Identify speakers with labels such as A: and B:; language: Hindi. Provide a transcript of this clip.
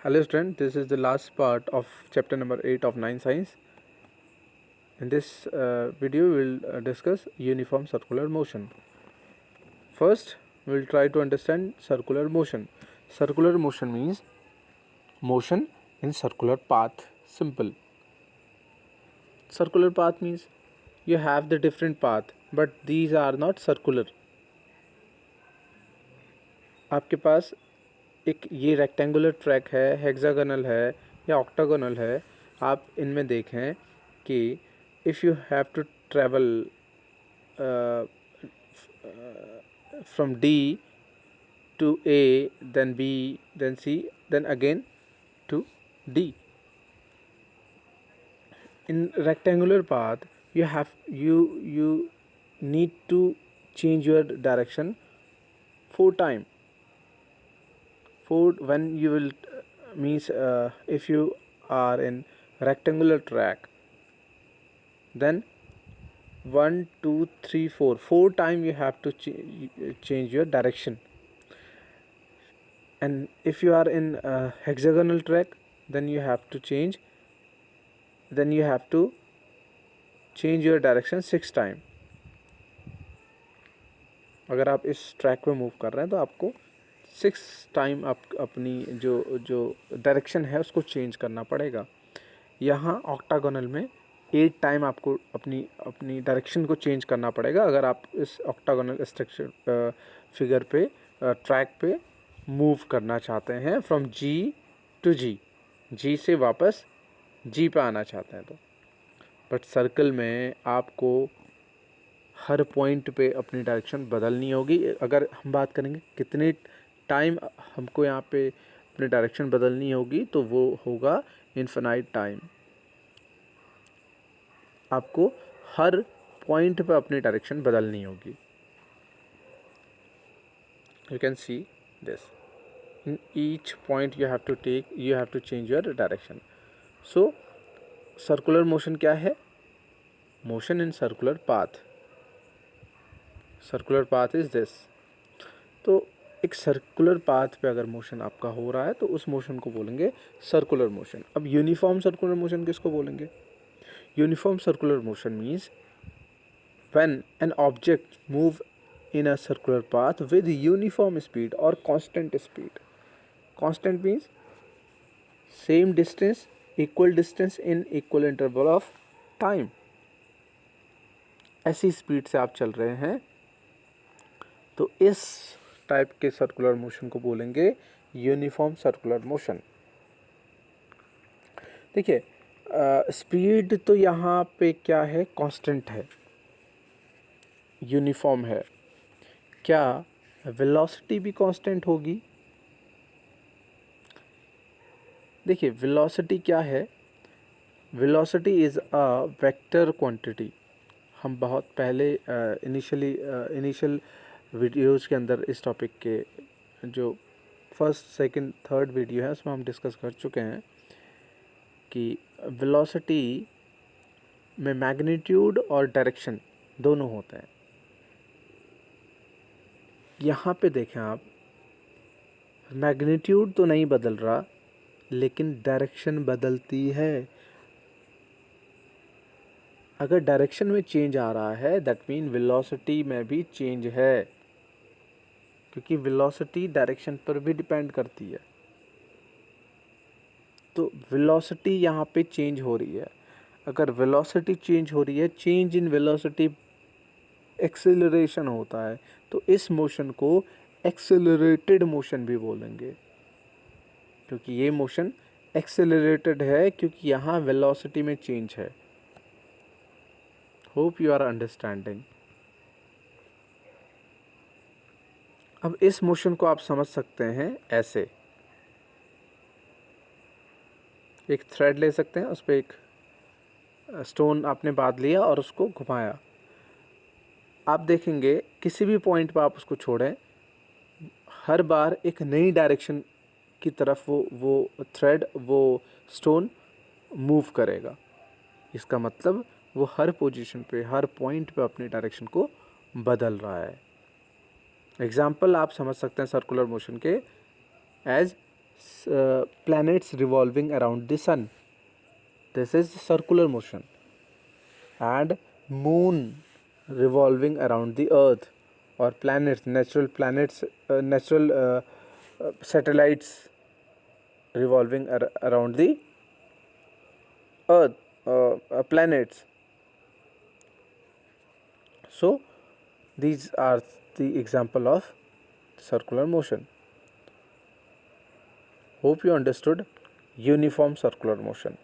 A: Hello student, this is the last part of chapter number 8 of 9 science. In this video we will discuss uniform circular motion. First we will try to understand circular motion. Circular motion means motion in circular path. Simple. Circular path means you have the different path but these are not circular. आपके पास एक ये रेक्टेंगुलर ट्रैक है, हेक्सागोनल है या ऑक्टागोनल है. आप इनमें देखें कि if you have to travel from D to A then B then C then again to D. In rectangular path you need to change your direction 4 times. When you will means if you are in rectangular track, then 1 2 3 4 times you have to change your direction. And if you are in hexagonal track, then you have to change your direction 6 times. अगर आप इस ट्रैक पे मूव कर रहे हैं तो आपको 6 टाइम आप अपनी जो डायरेक्शन है उसको चेंज करना पड़ेगा. यहाँ ऑक्टागोनल में 8 टाइम आपको अपनी डायरेक्शन को चेंज करना पड़ेगा अगर आप इस ऑक्टागोनल स्ट्रक्चर फिगर पे ट्रैक पे मूव करना चाहते हैं फ्रॉम जी टू जी से वापस जी पे आना चाहते हैं तो. बट सर्कल में आपको हर पॉइंट पे अपनी डायरेक्शन बदलनी होगी. अगर हम बात करेंगे कितने टाइम हमको यहाँ पे अपनी डायरेक्शन बदलनी होगी तो वो होगा इन्फिनाइट टाइम. आपको हर पॉइंट पे अपनी डायरेक्शन बदलनी होगी. You can see this in each point you have to change your direction. So circular motion क्या है? Motion in circular path. Circular path is this. तो एक सर्कुलर पाथ पे अगर मोशन आपका हो रहा है तो उस मोशन को बोलेंगे सर्कुलर मोशन. अब यूनिफॉर्म सर्कुलर मोशन किसको बोलेंगे? Uniform circular motion means when an object move in a circular path with uniform speed or constant speed. Constant means same distance, equal distance in equal interval of time. ऐसी स्पीड से आप चल रहे हैं तो इस टाइप के सर्कुलर मोशन को बोलेंगे यूनिफॉर्म सर्कुलर मोशन. देखिए स्पीड तो यहाँ पे क्या है? कांस्टेंट है, यूनिफॉर्म है. क्या वेलोसिटी भी कांस्टेंट होगी? देखिए वेलोसिटी क्या है? Velocity is a vector quantity. हम बहुत पहले इनिशियल वीडियोज़ के अंदर इस टॉपिक के जो फर्स्ट सेकंड थर्ड वीडियो है उसमें हम डिस्कस कर चुके हैं कि वेलोसिटी में मैग्नीट्यूड और डायरेक्शन दोनों होते हैं. यहाँ पे देखें आप, मैग्नीट्यूड तो नहीं बदल रहा लेकिन डायरेक्शन बदलती है. अगर डायरेक्शन में चेंज आ रहा है दैट मीन वेलोसिटी में भी चेंज है, क्योंकि वेलोसिटी डायरेक्शन पर भी डिपेंड करती है. तो वेलोसिटी यहाँ पे चेंज हो रही है. अगर वेलोसिटी चेंज हो रही है, चेंज इन वेलोसिटी एक्सेलरेशन होता है, तो इस मोशन को एक्सेलरेटेड मोशन भी बोलेंगे, क्योंकि ये मोशन एक्सेलरेटेड है क्योंकि यहाँ वेलोसिटी में चेंज है. Hope you are understanding. अब इस मोशन को आप समझ सकते हैं ऐसे. एक थ्रेड ले सकते हैं, उस पर एक स्टोन आपने बांध लिया और उसको घुमाया. आप देखेंगे किसी भी पॉइंट पर आप उसको छोड़ें, हर बार एक नई डायरेक्शन की तरफ वो थ्रेड वो स्टोन मूव करेगा. इसका मतलब वो हर पोजीशन पे हर पॉइंट पे अपनी डायरेक्शन को बदल रहा है. एग्जाम्पल आप समझ सकते हैं सर्कुलर मोशन के as planets revolving around the sun. This is circular motion. And moon revolving around the earth, or planets, natural satellites revolving around the earth, planets. So these are the example of circular motion. Hope you understood uniform circular motion.